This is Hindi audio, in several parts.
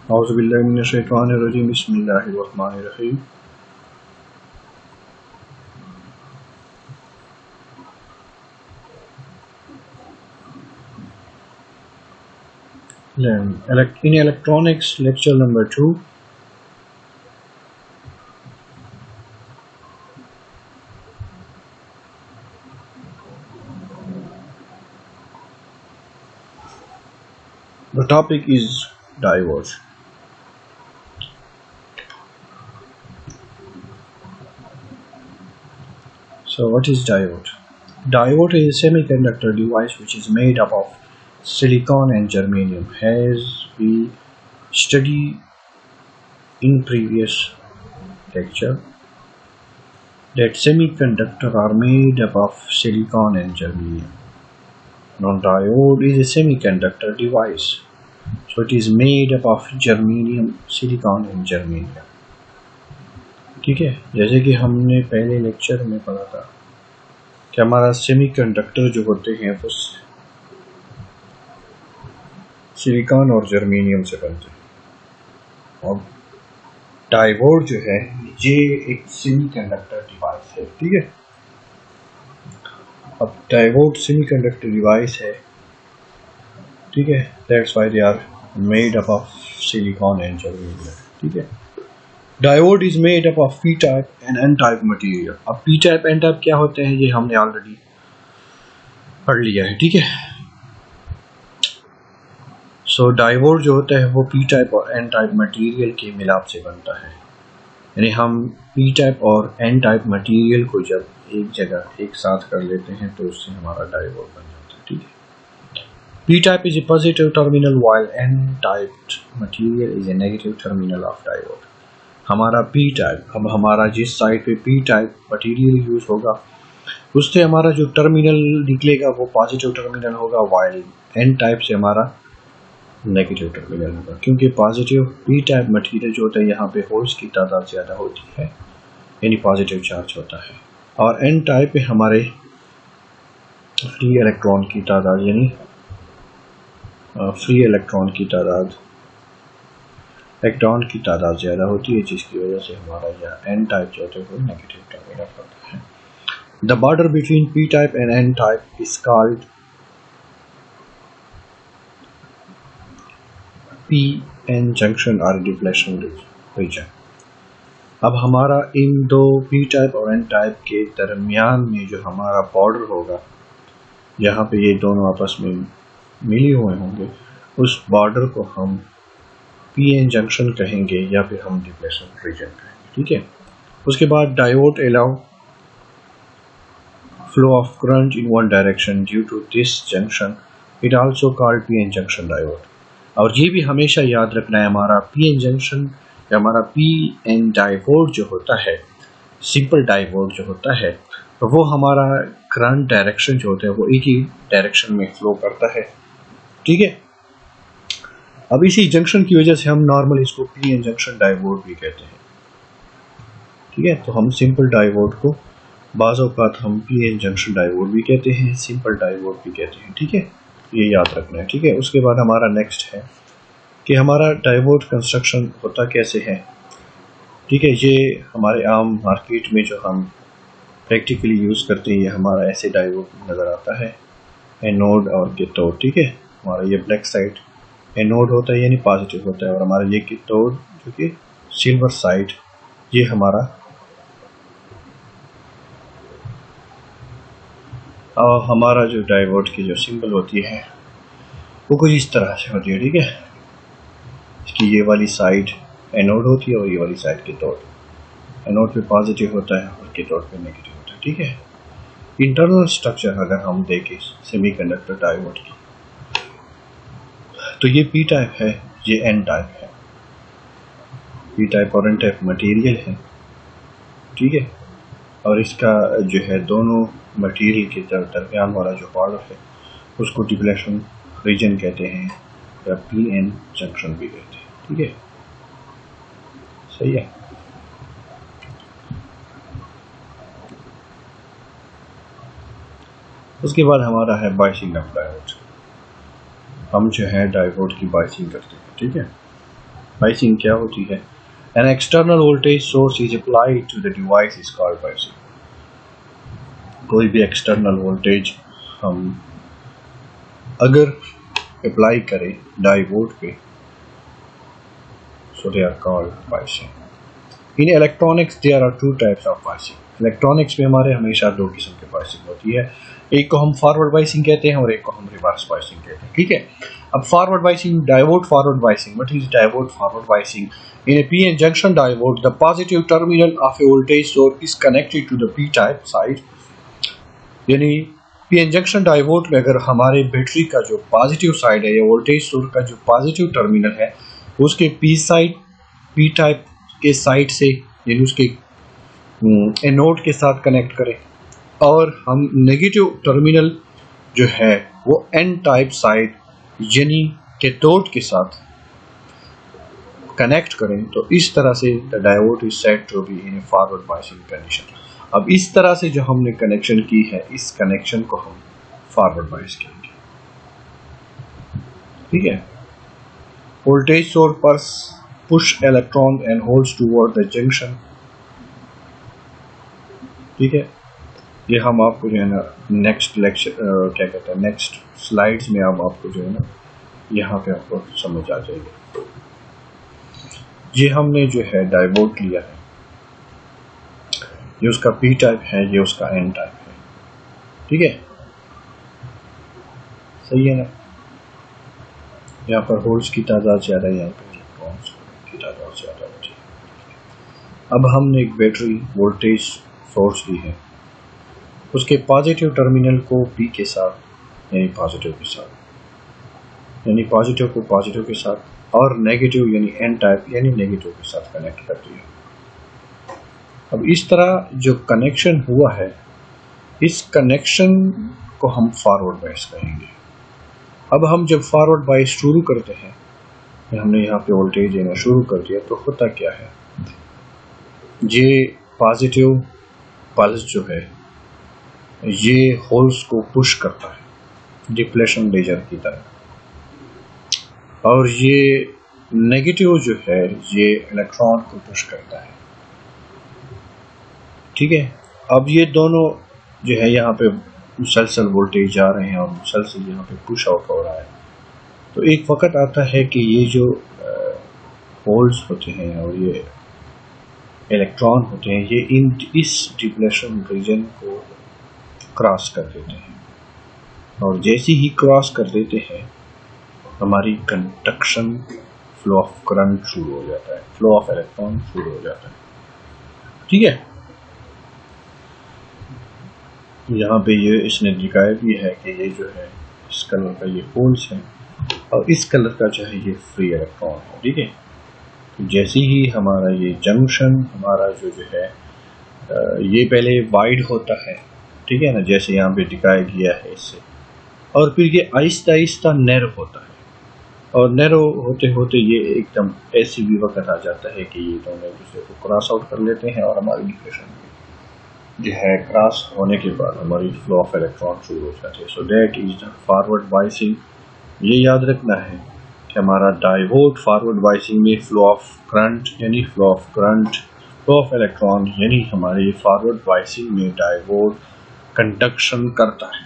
औज़ुबिल्लाहि मिनश्शैतानिर्रजीम बिस्मिल्लाहिर्रहमानिर्रहीम। In electronics, lecture number 2. The topic is diode. So what is diode? Diode is a semiconductor device which is made up of silicon and germanium. As we studied in previous lecture, that semiconductors are made up of silicon and germanium. Now diode is a semiconductor device. So it is made up of germanium, silicon and germanium. ठीक है, जैसे कि हमने पहले लेक्चर में पढ़ा था कि हमारा सेमीकंडक्टर जो होते हैं वो सिलिकॉन और जर्मेनियम से बनते हैं, और डायोड जो है ये एक सेमीकंडक्टर डिवाइस है। ठीक है, अब डायोड सेमीकंडक्टर डिवाइस है, ठीक है, that's why they are made up of silicon and germanium. ठीक है, diode is made up of P type and N type material. अब पी टाइप एन टाइप क्या होते हैं ये हमने ऑलरेडी पढ़ लिया है। ठीक है, सो डायोड जो होता है वो पी टाइप और एन टाइप मटेरियल के मिलाप से बनता है। यानी हम पी टाइप और एन टाइप मटेरियल को जब एक जगह एक साथ कर लेते हैं तो उससे हमारा डायोड बन जाता है। ठीक है, P type is a positive terminal while N type material is a negative terminal of diode. हमारा पी टाइप, अब हमारा जिस साइड पे पी टाइप मटेरियल यूज होगा उससे हमारा जो टर्मिनल निकलेगा वो पॉजिटिव टर्मिनल होगा, वाइल एन टाइप से हमारा नेगेटिव टर्मिनल होगा, क्योंकि पॉजिटिव पी टाइप मटेरियल जो होता है यहाँ पे होल्स की तादाद ज़्यादा होती है, यानी पॉजिटिव चार्ज होता है, और एन टाइप पे हमारे फ्री इलेक्ट्रॉन की तादाद यानी फ्री इलेक्ट्रॉन की तादाद इलेक्ट्रॉन की तादाद ज़्यादा होती है, जिसकी वजह से हमारा यह एन टाइप जो होता है वो नेगेटिव टर्मिनल होता है। The border between P type and N type is called P N junction और डिप्लेशन रीजन। अब हमारा इन दो पी टाइप और एन टाइप के दरमियान में जो हमारा बॉर्डर होगा, जहाँ पे ये दोनों आपस में मिले हुए होंगे, उस बॉर्डर को हम पी एन जंक्शन कहेंगे या फिर हम डिप्लेशन रीजन कहेंगे। ठीक है, उसके बाद diode allow flow of current in one direction due to this junction, it also called P N junction diode. और ये भी हमेशा याद रखना है, हमारा पी एन जंक्शन या हमारा पी एन डायोड जो होता है, सिंपल डायोड जो होता है, वो हमारा करंट डायरेक्शन जो होता है वो एक ही डायरेक्शन में फ्लो करता है। ठीक है, अब इसी जंक्शन की वजह से हम नॉर्मल इसको पी एन जंक्शन डायोड भी कहते हैं। ठीक है, तो हम सिंपल डायोड को बाज़ औक़ात हम पी एन जंक्शन डायोड भी कहते हैं, सिंपल डायोड भी कहते हैं। ठीक है, ये याद रखना है। ठीक है, उसके बाद हमारा नेक्स्ट है कि हमारा डायोड कंस्ट्रक्शन होता कैसे है। ठीक है, ये हमारे आम मार्केट में जो हम प्रैक्टिकली यूज़ करते हैं, ये हमारा ऐसे डायोड नज़र आता है, एनोड और कैथोड। ठीक है, हमारा ये ब्लैक साइड एनोड होता है यानी पॉजिटिव होता है, और हमारा ये कैथोड जो कि सिल्वर साइड, ये हमारा और हमारा जो डायोड की जो सिंबल होती है वो कुछ इस तरह से होती है। ठीक है, इसकी ये वाली साइड एनोड होती है और ये वाली साइड कैथोड। एनोड पे पॉजिटिव होता है और कैथोड पे नेगेटिव होता है। ठीक है, इंटरनल स्ट्रक्चर अगर हम देखें सेमीकंडक्टर डायोड की, तो ये पी टाइप है, ये एन टाइप है। पी टाइप और एन टाइप मटेरियल है। ठीक है, और इसका जो है दोनों मटेरियल के दरमियान वाला जो बॉर्डर है उसको डिप्लेशन रीजन कहते हैं या पी एन जंक्शन भी कहते हैं। ठीक है, सही है। उसके बाद हमारा है बाइसिंग ऑफ डायोड। हम जो है डायोड की बाइसिंग करते हैं। ठीक है, बाइसिंग क्या होती है? An external voltage source is applied to the device is called biasing. कोई भी एक्सटर्नल वोल्टेज हम अगर अप्लाई करें डायोड पे, so they are called biasing. In electronics there are two types of biasing. Electronics में हमारे हमेशा दो किस्म के बाइसिंग होती है, एक को हम फॉरवर्ड बाइसिंग कहते हैं और एक को हम रिवर्स बाइसिंग कहते हैं, ठीक है। अब forward biasing, diode forward biasing, what is diode forward biasing? In a PN junction diode the positive terminal of a voltage source is connected to the P type side, यानी पीएन जंक्शन डायोड में अगर हमारे बैटरी का जो पॉजिटिव साइड है या वोल्टेज सोर्स का जो पॉजिटिव टर्मिनल है उसके पी साइड, पी टाइप के साइड से यानी उसके एनोड के साथ कनेक्ट करें, और हम नेगेटिव टर्मिनल जो है वो एन टाइप साइड यानी कैथोड के साथ कनेक्ट करें, तो इस तरह से the diode is said to be in forward biasing condition. अब इस तरह से जो हमने कनेक्शन की है, इस कनेक्शन को हम फॉरवर्ड बाइस करेंगे, ठीक है। वोल्टेज सोर्स पर push electron and holds toward the junction, ठीक है। ये हम आपको जो है ना नेक्स्ट लेक्चर क्या कहते हैं, नेक्स्ट स्लाइड्स में अब आपको जो है ना यहाँ पे आपको समझ आ जाएगी। ये हमने जो है डायोड लिया है, ये उसका पी टाइप है, ये उसका एन टाइप है, ठीक है, सही है ना। यहाँ पर होल्स की तादाद ज़्यादा है, यहाँ पर इलेक्ट्रॉन्स की तादाद ज़्यादा होती है। अब हमने एक बैटरी वोल्टेज सोर्स ली है, उसके पॉजिटिव टर्मिनल को पी के साथ यानी पॉजिटिव के साथ, यानी पॉजिटिव को पॉजिटिव के साथ और नेगेटिव यानी एन टाइप यानी नेगेटिव के साथ कनेक्ट कर दिया। अब इस तरह जो कनेक्शन हुआ है, इस कनेक्शन को हम फॉरवर्ड बाइस कहेंगे। अब हम जब फॉरवर्ड बाइस शुरू करते हैं, हमने यहाँ पे वोल्टेज देना शुरू कर दिया, तो होता क्या है, ये पॉजिटिव पल्स जो है ये होल्स को पुश करता है डिप्लेशन लेजर की तरह, और ये नेगेटिव जो है ये इलेक्ट्रॉन को पुश करता है, ठीक है। अब ये दोनों जो है यहाँ पे मुसलसल वोल्टेज जा रहे हैं और मुसलसल यहाँ पे पुश आउट हो रहा है, तो एक वक्त आता है कि ये जो होल्स होते हैं और ये इलेक्ट्रॉन होते हैं, ये इस डिप्लेशन रीजन को क्रॉस कर देते हैं, और जैसे ही क्रॉस कर देते हैं हमारी कंडक्शन, फ्लो ऑफ करंट शुरू हो जाता है, फ्लो ऑफ इलेक्ट्रॉन शुरू हो जाता है, ठीक है। यहाँ पे ये इसने दिखाया भी है कि ये जो है इस कलर का ये होल्स है और इस कलर का जो है ये फ्री इलेक्ट्रॉन है, ठीक है। तो जैसे ही हमारा ये जंक्शन हमारा जो है ये पहले वाइड होता है, ठीक है ना, जैसे यहाँ पे दिखाया गया है इससे, और फिर ये आहिस्ता आहिस्ता नैरो होता है, और नैरो होते होते ये एकदम ऐसी भी वक्त आ जाता है कि ये दोनों एक दूसरे को क्रॉस आउट कर लेते हैं, और हमारी डिप्रेशन जो है क्रॉस होने के बाद हमारी फ्लो ऑफ इलेक्ट्रॉन शुरू हो जाती है। So that is the forward biasing. ये याद रखना है कि हमारा डायोड फॉरवर्ड बाइसिंग में फ्लो ऑफ करंट यानी flow of current, flow of electron यानी हमारी फॉरवर्ड बाइसिंग में डायोड कंडक्शन करता है,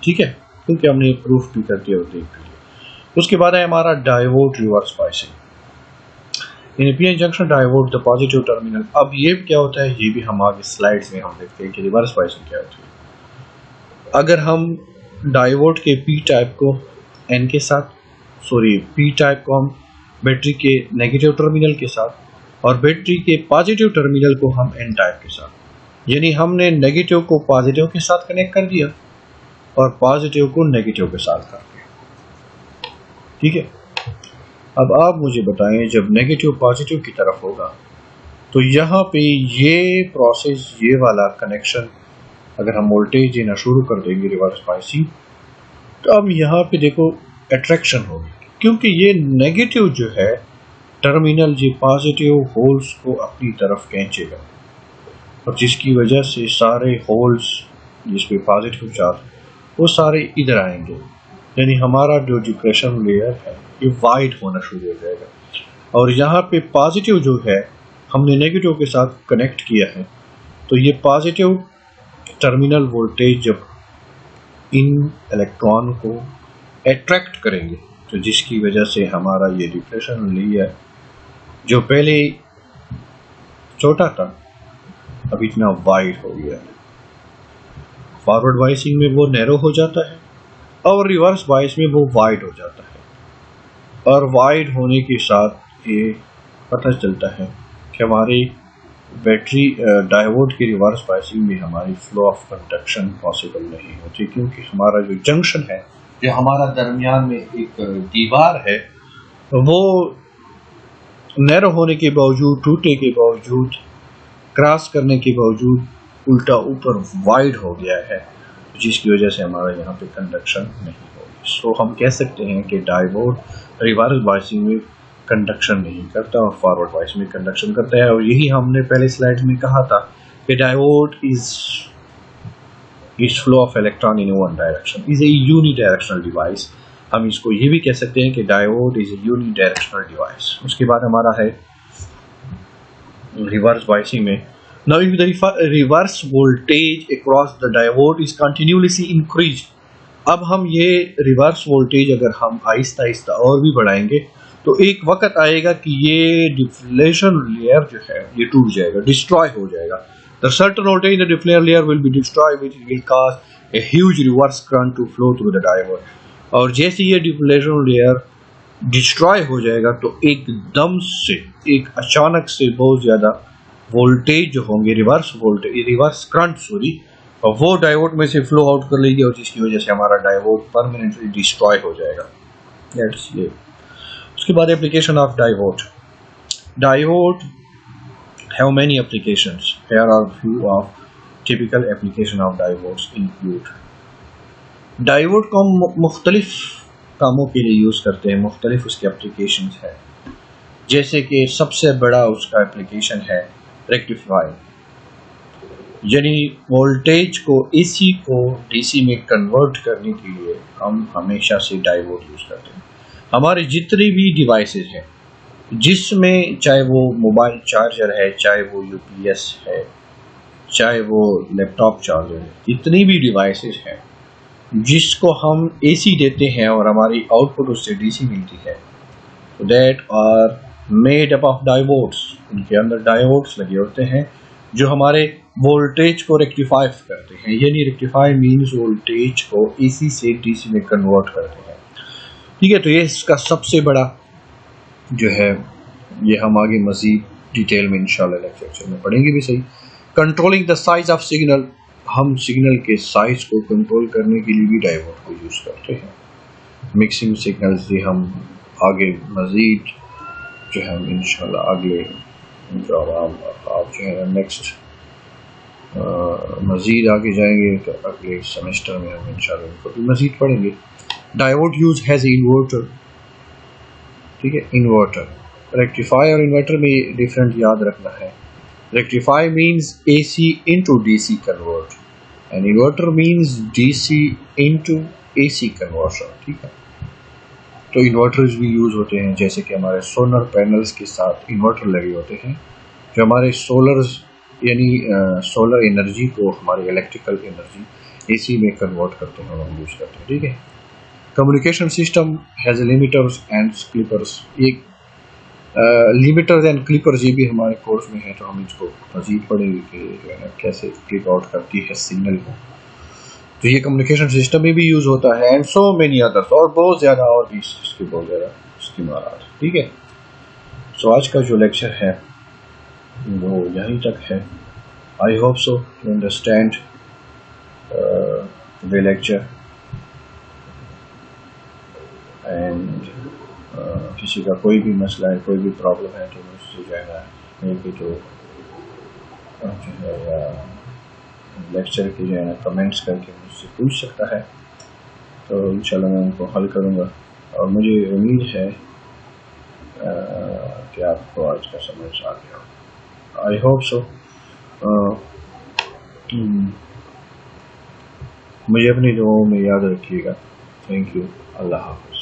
ठीक है, क्योंकि हमने प्रूफ भी कर दिया होते हैं। उसके बाद है हमारा diode reverse biasing. In PN junction diode the positive terminal. अब ये क्या होता है, ये भी हम आगे स्लाइड्स में हम देखते हैं कि रिवर्स बाइसिंग क्या होती है। अगर हम डायोड के पी टाइप को एन के साथ, पी टाइप को हम बैटरी के नेगेटिव टर्मिनल के साथ और बैटरी के पॉजिटिव टर्मिनल को हम एन टाइप के साथ, यानी हमने नेगेटिव को पॉजिटिव के साथ कनेक्ट कर दिया और पॉजिटिव को नेगेटिव के साथ कर दिया, ठीक है। अब आप मुझे बताएं, जब नेगेटिव पॉजिटिव की तरफ होगा तो यहाँ पे ये प्रोसेस, ये वाला कनेक्शन, अगर हम वोल्टेज देना शुरू कर देंगे रिवर्स बाइसिंग, तो अब यहाँ पे देखो अट्रैक्शन होगी, क्योंकि ये नेगेटिव जो है टर्मिनल ये पॉजिटिव होल्स को अपनी तरफ खींचेगा, और जिसकी वजह से सारे होल्स जिसपे पॉजिटिव चार्ज वो सारे इधर आएंगे, यानी हमारा जो डिप्रेशन लेयर है ये वाइड होना शुरू हो जाएगा। और यहाँ पे पॉजिटिव जो है हमने नेगेटिव के साथ कनेक्ट किया है, तो ये पॉजिटिव टर्मिनल वोल्टेज जब इन इलेक्ट्रॉन को अट्रैक्ट करेंगे, तो जिसकी वजह से हमारा ये डिप्रेशन लेयर जो पहले छोटा था अब इतना वाइड हो गया है। फॉरवर्ड बायसिंग में वो नैरो हो जाता है और रिवर्स बायस में वो वाइड हो जाता है। और वाइड होने के साथ ये पता चलता है कि हमारी बैटरी डायोड की रिवर्स बायसिंग में हमारी फ्लो ऑफ कंडक्शन पॉसिबल नहीं होती, क्योंकि हमारा जो जंक्शन है, जो हमारा दरमियान में एक दीवार है, वो नैरो होने के बावजूद, टूटे के बावजूद, क्रॉस करने के बावजूद उल्टा ऊपर वाइड हो गया है, जिसकी वजह से हमारा यहाँ पे कंडक्शन नहीं होगी। सो हम कह सकते हैं कि डायोड रिवर्स बायसिंग में कंडक्शन नहीं करता और फॉरवर्ड बायस में कंडक्शन करता है। और यही हमने पहले स्लाइड में कहा था कि diode is flow of electron in one direction, is a unidirectional device. हम इसको ये भी कह सकते हैं कि diode is a unidirectional device. उसके बाद हमारा है रिवर्स बायसिंग में, now if the reverse voltage across the diode is continuously increased, अब हम ये रिवर्स वोल्टेज अगर हम आहिस्ता आहिस्ता और भी बढ़ाएंगे तो एक वक्त आएगा कि ये डिफ्लेशन लेयर जो है ये टूट जाएगा, डिस्ट्रॉय हो जाएगा। The certain voltage in the deflection layer will be destroyed, which will cause a huge reverse current to flow through the diode। और जैसे ये डिफ्लेशन लेयर डिस्ट्रॉय हो जाएगा तो एकदम से, एक अचानक से बहुत ज़्यादा वोल्टेज जो होंगे, रिवर्स करंट वो डायोड में से फ्लो आउट कर लेगी और जिसकी वजह से हमारा डायोड परमानेंटली डिस्ट्रॉय हो जाएगा। दैट्स ये। उसके बाद application of diode have many applications. Here are few of typical application of diodes include. Diode को हम मुख्तलिफ कामों के लिए यूज़ करते हैं, मुख्तलिफ उसके एप्लीकेशंस है। जैसे कि सबसे बड़ा उसका एप्लीकेशन है रेक्टिफाई, यानी वोल्टेज को एसी को डीसी में कन्वर्ट करने के लिए हम हमेशा से डायोड यूज़ करते हैं। हमारे जितने भी डिवाइसेस हैं, जिसमें चाहे वो मोबाइल चार्जर है, चाहे वो यूपीएस है, चाहे वो लैपटॉप चार्जर है, जितनी भी डिवाइसेस हैं जिसको हम एसी देते हैं और हमारी आउटपुट उससे डीसी मिलती है, that are made up of diodes. उनके अंदर डायोड्स लगे होते हैं जो हमारे वोल्टेज को रेक्टिफाई करते हैं, यानी रेक्टिफाई मीन्स वोल्टेज को एसी से डीसी में कन्वर्ट करते हैं। ठीक है, तो ये इसका सबसे बड़ा जो है, ये हम आगे मज़ीद डिटेल में इंशाल्लाह लेक्चर में पढ़ेंगे भी सही। Controlling the size of signal, हम सिग्नल के साइज को कंट्रोल करने के लिए भी डायोड को यूज़ करते हैं। मिक्सिंग सिग्नल्स भी हम आगे मज़ीद जो है इंशाल्लाह अगले जो आप जो है नेक्स्ट मज़ीद आगे जाएंगे तो अगले सेमेस्टर में हम इंशाल्लाह इनको भी मज़ीद पढ़ेंगे। Diode use has inverter. ठीक है, इन्वर्टर, रेक्टिफाई और इन्वर्टर में डिफरेंट याद रखना है। Rectify means AC into DC convert and inverter means DC into AC conversion। ठीक है, तो इन्वर्टर्स भी यूज़ होते हैं, जैसे कि हमारे सोलर पैनल्स के साथ इन्वर्टर लगे होते हैं जो हमारे सोलर्स यानी सोलर एनर्जी को हमारी इलेक्ट्रिकल एनर्जी AC में कन्वर्ट करते हैं और हम यूज़ करते हैं। ठीक है, communication system has limiters and Clippers. एक लिमिटर्स एंड क्लिपर्स ये भी हमारे कोर्स में है, तो हम इसको मज़ीद पढ़ेंगे कि कैसे क्लिप आउट करती है सिग्नल को। तो ये कम्युनिकेशन सिस्टम में भी यूज़ होता है एंड सो मेनी अदर्स, और बहुत ज़्यादा और भी इसके बहुत ज़्यादा इस्तेमाल। ठीक है, सो आज का जो लेक्चर है वो यहीं तक है। I hope so to understand the lecture and किसी का कोई भी मसला है, कोई भी प्रॉब्लम है तो मुझसे जो है मेरे जो है लेक्चर के जो है ना कमेंट्स करके मुझसे पूछ सकता है, तो इंशाल्लाह मैं उनको हल करूँगा। और मुझे उम्मीद है कि आपको आज का समझ आ गया। आई होप सो। मुझे अपनी दुआओं में याद रखिएगा। Thank you. अल्लाह हाफ़िज़।